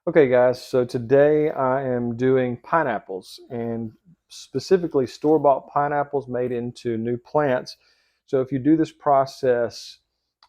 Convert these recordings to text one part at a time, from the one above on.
Okay, guys, so today I am doing pineapples and specifically store-bought pineapples made into new plants. So if you do this process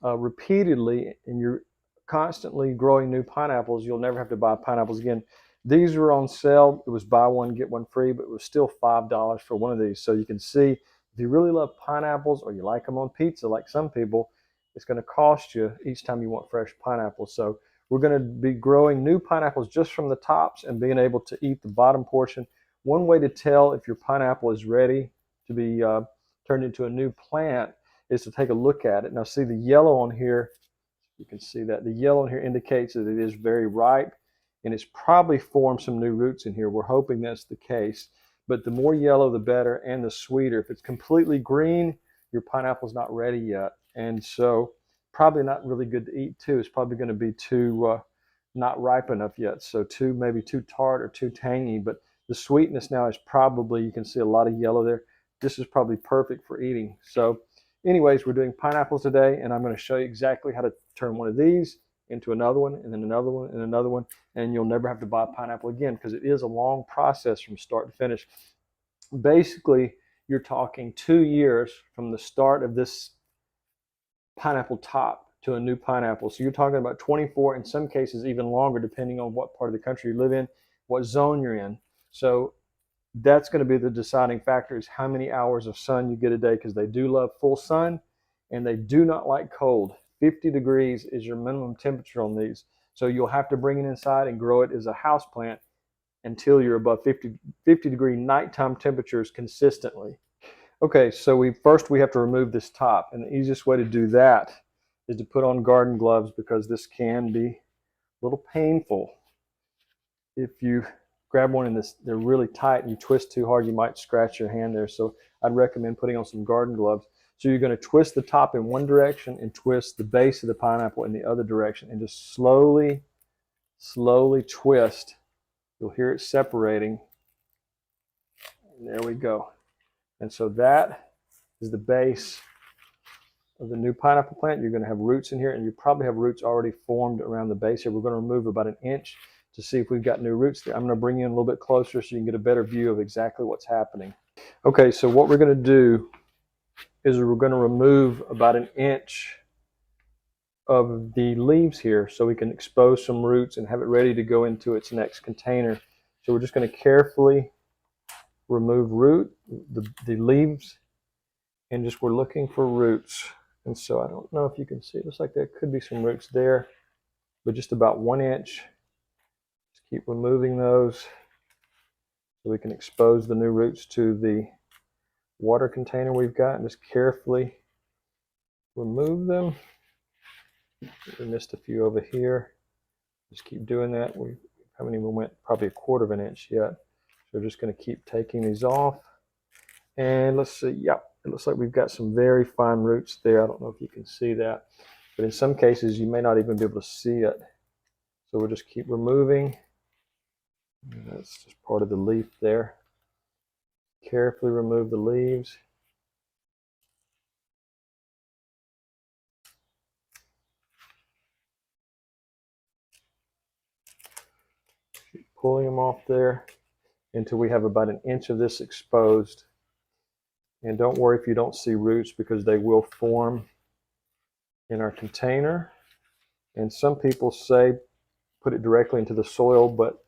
repeatedly and you're constantly growing new pineapples, you'll never have to buy pineapples again. These were on sale. It was buy one, get one free, but it was still $5 for one of these. So you can see if you really love pineapples or you like them on pizza like some people, it's going to cost you each time you want fresh pineapples. So we're going to be growing new pineapples just from the tops and being able to eat the bottom portion. One way to tell if your pineapple is ready to be turned into a new plant is to take a look at it. Now see the yellow on here, you can see that the yellow on here indicates that it is very ripe and it's probably formed some new roots in here. We're hoping that's the case, but the more yellow the better and the sweeter. If it's completely green, your pineapple's not ready yet, and so probably not really good to eat too. It's probably going to be too not ripe enough yet, so maybe too tart or too tangy. But the sweetness now is probably, you can see a lot of yellow there. This is probably perfect for eating. So anyways, we're doing pineapples today, and I'm going to show you exactly how to turn one of these into another one, and then another one, and another one, and you'll never have to buy a pineapple again because it is a long process from start to finish. Basically, you're talking 2 years from the start of this pineapple top to a new pineapple. So you're talking about 24, in some cases even longer, depending on what part of the country you live in, what zone you're in. So that's going to be the deciding factor, is how many hours of sun you get a day, because they do love full sun and they do not like cold. 50 degrees is your minimum temperature on these. So you'll have to bring it inside and grow it as a house plant until you're above 50 degree nighttime temperatures consistently. Okay, so we have to remove this top, and the easiest way to do that is to put on garden gloves, because this can be a little painful. If you grab one and they're really tight and you twist too hard, you might scratch your hand there. So I'd recommend putting on some garden gloves. So you're going to twist the top in one direction and twist the base of the pineapple in the other direction, and just slowly, slowly twist. You'll hear it separating. And there we go. And so that is the base of the new pineapple plant. You're going to have roots in here, and you probably have roots already formed around the base here. We're going to remove about an inch to see if we've got new roots there. I'm going to bring you in a little bit closer so you can get a better view of exactly what's happening. Okay, so what we're going to do is we're going to remove about an inch of the leaves here so we can expose some roots and have it ready to go into its next container. So we're just going to carefully remove the leaves, and just we're looking for roots. And so I don't know if you can see, it looks like there could be some roots there, but just about 1 inch. Just keep removing those so we can expose the new roots to the water container we've got, and just carefully remove them. We missed a few over here. Just keep doing that. We haven't even went probably 1/4 of an inch yet. So we're just going to keep taking these off. And let's see, yep, it looks like we've got some very fine roots there. I don't know if you can see that, but in some cases you may not even be able to see it. So we'll just keep removing. That's just part of the leaf there. Carefully remove the leaves. Keep pulling them off there until we have about an inch of this exposed. And don't worry if you don't see roots, because they will form in our container. And some people say put it directly into the soil, but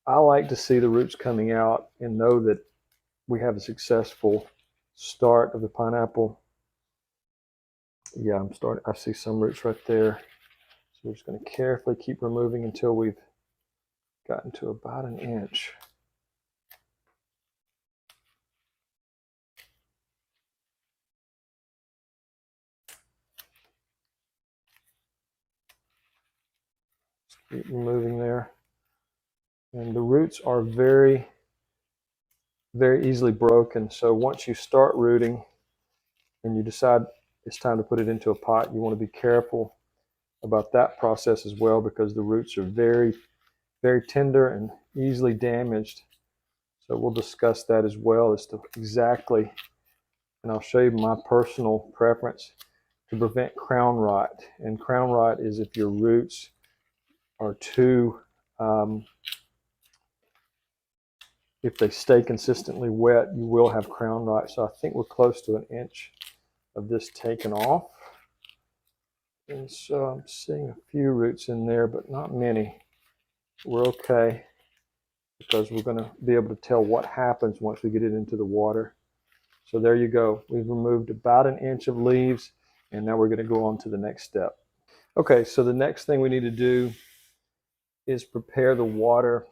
I like to see the roots coming out and know that we have a successful start of the pineapple. Yeah, I see some roots right there. So we're just going to carefully keep removing until we've gotten to about an inch. Just keep removing there. And the roots are very, very easily broken. So once you start rooting and you decide it's time to put it into a pot, you want to be careful about that process as well, because the roots are very, very tender and easily damaged. So we'll discuss that as well as to exactly, and I'll show you my personal preference to prevent crown rot. And crown rot is if your roots are too If they stay consistently wet, you will have crown rot. So I think we're close to an inch of this taken off. And so I'm seeing a few roots in there, but not many. We're okay because we're going to be able to tell what happens once we get it into the water. So there you go. We've removed about an inch of leaves, and now we're going to go on to the next step. Okay, so the next thing we need to do is prepare the water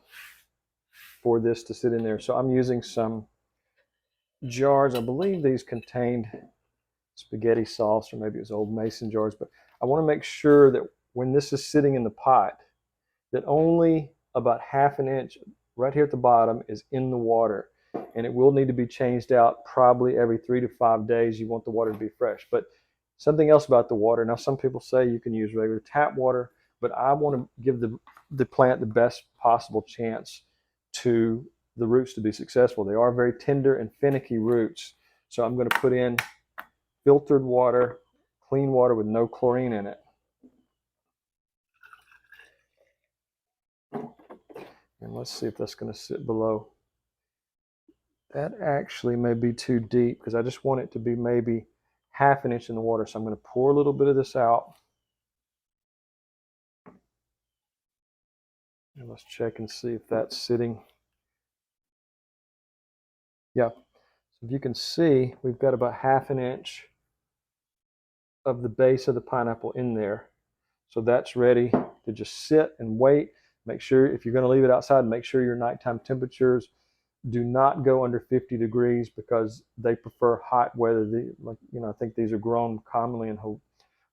for this to sit in there. So I'm using some jars. I believe these contained spaghetti sauce, or maybe it was old mason jars, but I want to make sure that when this is sitting in the pot, that only about half an inch right here at the bottom is in the water, and it will need to be changed out probably every 3 to 5 days. You want the water to be fresh. But something else about the water, now some people say you can use regular tap water, but I want to give the plant the best possible chance to the roots to be successful. They are very tender and finicky roots, so I'm going to put in filtered water, clean water with no chlorine in it. And let's see if that's going to sit below. That actually may be too deep because I just want it to be maybe half an inch in the water. So I'm going to pour a little bit of this out. And let's check and see if that's sitting. Yeah. So if you can see, we've got about half an inch of the base of the pineapple in there. So that's ready to just sit and wait. Make sure, if you're going to leave it outside, make sure your nighttime temperatures do not go under 50 degrees because they prefer hot weather. I think these are grown commonly in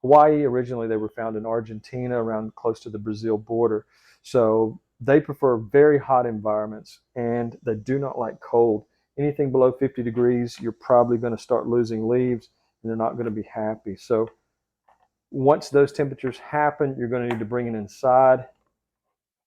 Hawaii. Originally, they were found in Argentina, around close to the Brazil border. So they prefer very hot environments, and they do not like cold. Anything below 50 degrees, you're probably going to start losing leaves, and they're not going to be happy. So once those temperatures happen, you're going to need to bring it inside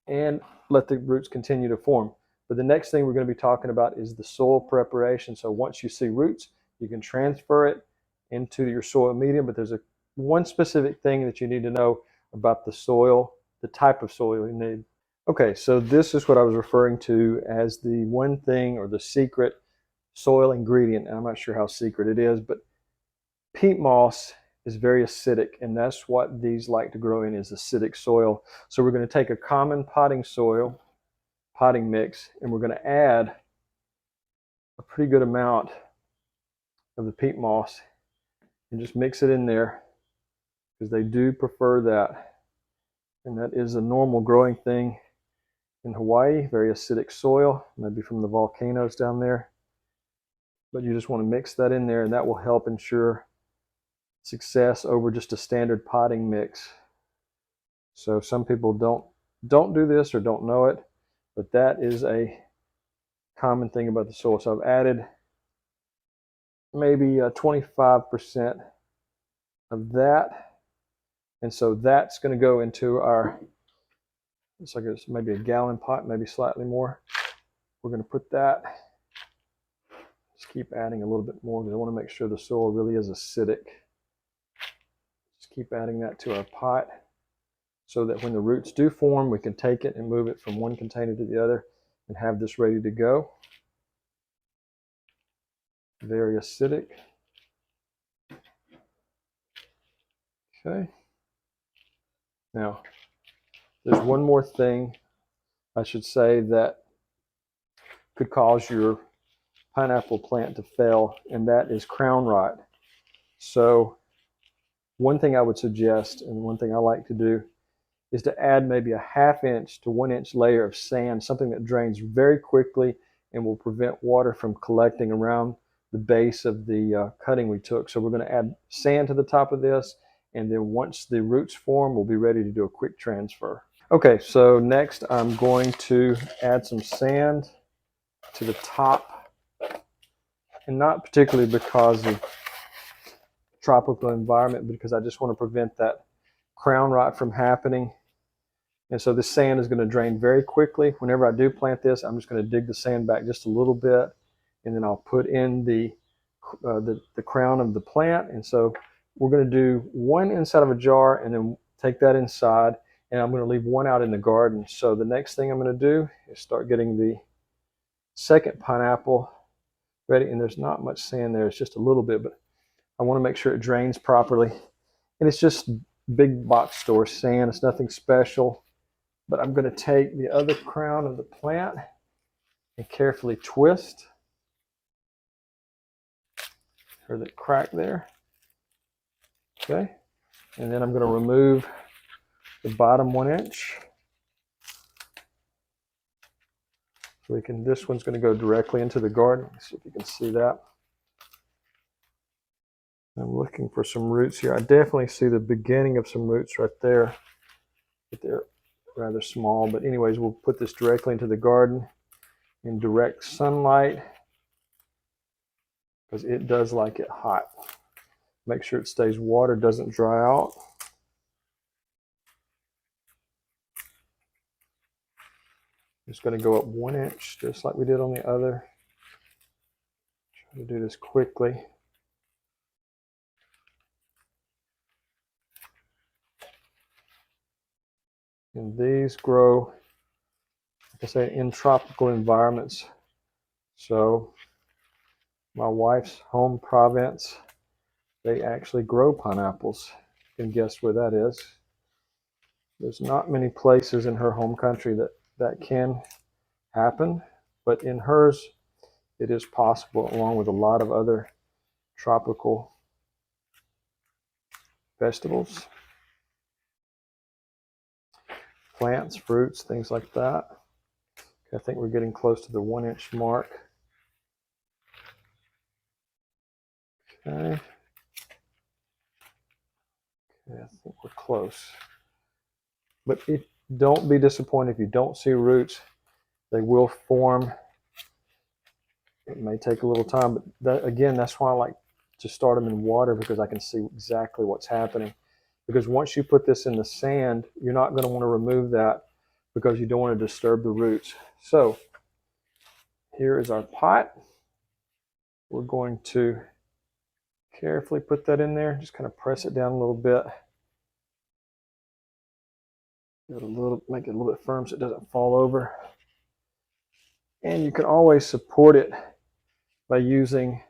and let the roots continue to form. But the next thing we're going to be talking about is the soil preparation. So once you see roots, you can transfer it into your soil medium, but there's one specific thing that you need to know about the soil, the type of soil you need. Okay, so this is what I was referring to as the one thing, or the secret soil ingredient. And I'm not sure how secret it is, but peat moss is very acidic, and that's what these like to grow in, is acidic soil. So we're going to take a common potting mix, and we're going to add a pretty good amount of the peat moss and just mix it in there because they do prefer that. And that is a normal growing thing in Hawaii, very acidic soil, maybe from the volcanoes down there. But you just want to mix that in there, and that will help ensure success over just a standard potting mix. So some people don't do this or don't know it, but that is a common thing about the soil. So I've added maybe 25% of that, and so that's going to go into our, it's like it's maybe a gallon pot, maybe slightly more. We're going to put that, just keep adding a little bit more because I want to make sure the soil really is acidic. Just keep adding that to our pot so that when the roots do form, we can take it and move it from one container to the other and have this ready to go. Very acidic. Okay. Now, there's one more thing I should say that could cause your pineapple plant to fail, and that is crown rot. So one thing I would suggest, and one thing I like to do, is to add maybe a ½ inch to 1 inch layer of sand, something that drains very quickly and will prevent water from collecting around the base of the cutting we took. So we're going to add sand to the top of this, and then once the roots form, we'll be ready to do a quick transfer. Okay, so next I'm going to add some sand to the top, and not particularly because of tropical environment, but because I just want to prevent that crown rot from happening. And so the sand is going to drain very quickly. Whenever I do plant this, I'm just going to dig the sand back just a little bit, and then I'll put in the crown of the plant. And so we're going to do one inside of a jar and then take that inside, and I'm going to leave one out in the garden. So the next thing I'm going to do is start getting the second pineapple ready. And there's not much sand there, it's just a little bit, but I want to make sure it drains properly. And it's just big box store sand, it's nothing special. But I'm going to take the other crown of the plant and carefully twist. Heard that crack there. Okay, and then I'm going to remove the bottom 1 inch. So we can, this one's going to go directly into the garden. Let's see if you can see that. I'm looking for some roots here. I definitely see the beginning of some roots right there, but they're rather small. But anyways, we'll put this directly into the garden in direct sunlight because it does like it hot. Make sure it stays water, doesn't dry out. Just going to go up 1 inch, just like we did on the other. Try to do this quickly. And these grow, like I say, in tropical environments. So my wife's home province, they actually grow pineapples. You can guess where that is. There's not many places in her home country that can happen, but in hers, it is possible, along with a lot of other tropical vegetables, plants, fruits, things like that. I think we're getting close to the 1 inch mark. Okay. I think we're close. But don't be disappointed if you don't see roots. They will form. It may take a little time, but that's why I like to start them in water, because I can see exactly what's happening. Because once you put this in the sand, you're not going to want to remove that because you don't want to disturb the roots. So here is our pot. We're going to carefully put that in there. Just kind of press it down a little bit. Make it a little bit firm so it doesn't fall over. And you can always support it by using,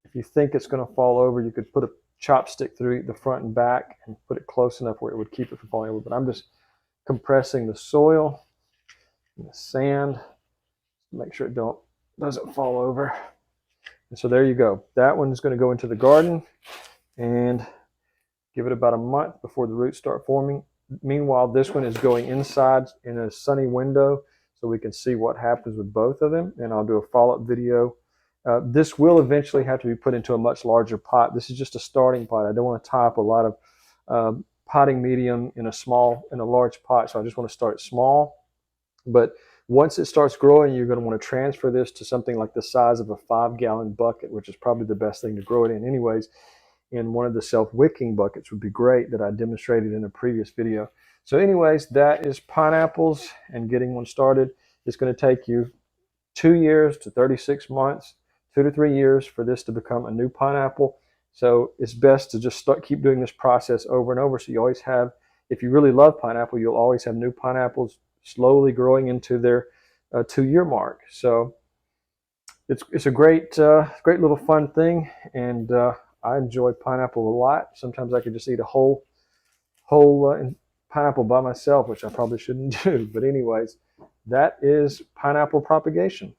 if you think it's going to fall over, you could put a chopstick through the front and back and put it close enough where it would keep it from falling over. But I'm just compressing the soil and the sand to make sure it doesn't fall over. And so there you go. That one is going to go into the garden and give it about a month before the roots start forming. Meanwhile, this one is going inside in a sunny window so we can see what happens with both of them. And I'll do a follow-up video. This will eventually have to be put into a much larger pot. This is just a starting pot. I don't want to tie up a lot of potting medium in a large pot. So I just want to start small. But once it starts growing, you're going to want to transfer this to something like the size of a 5-gallon bucket, which is probably the best thing to grow it in anyways. In one of the self-wicking buckets would be great that I demonstrated in a previous video. So anyways, that is pineapples and getting one started. It's going to take you 2 years to 36 months, 2 to 3 years for this to become a new pineapple. So it's best to just keep doing this process over and over. So you always have, if you really love pineapple, you'll always have new pineapples slowly growing into their 2-year mark. So it's a great little fun thing, and I enjoy pineapple a lot. Sometimes I could just eat a whole pineapple by myself, which I probably shouldn't do. But anyways, that is pineapple propagation.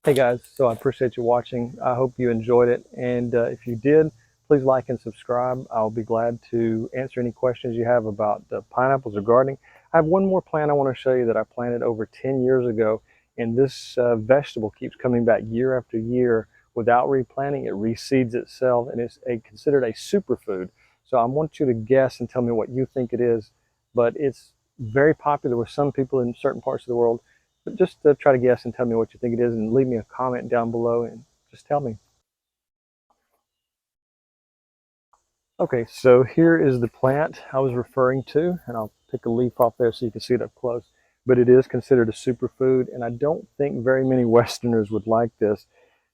Hey guys, so I appreciate you watching. I hope you enjoyed it. And if you did, please like and subscribe. I'll be glad to answer any questions you have about pineapples or gardening. I have one more plant I want to show you that I planted over 10 years ago. And this vegetable keeps coming back year after year without replanting. It reseeds itself, and it's considered a superfood. So I want you to guess and tell me what you think it is. But it's very popular with some people in certain parts of the world. But just try to guess and tell me what you think it is, and leave me a comment down below and just tell me. Okay, so here is the plant I was referring to, and I'll pick a leaf off there so you can see it up close. But it is considered a superfood, and I don't think very many Westerners would like this,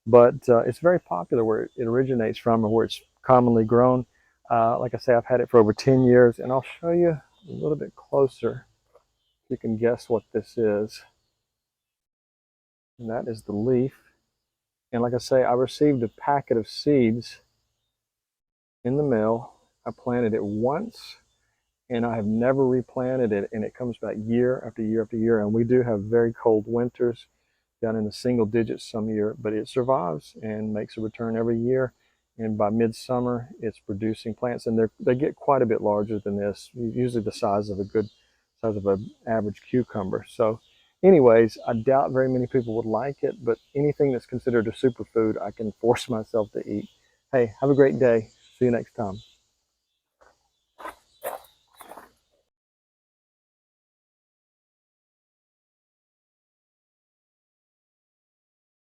but it's very popular where it originates from or where it's commonly grown. Like I say, I've had it for over 10 years, and I'll show you a little bit closer, you can guess what this is. And that is the leaf. And like I say, I received a packet of seeds in the mail. I planted it once and I have never replanted it, and it comes back year after year after year. And we do have very cold winters down in the single digits some year, but it survives and makes a return every year. And by midsummer, it's producing plants, and they get quite a bit larger than this, usually the size of a good size of an average cucumber. So, anyways, I doubt very many people would like it, but anything that's considered a superfood, I can force myself to eat. Hey, have a great day. See you next time.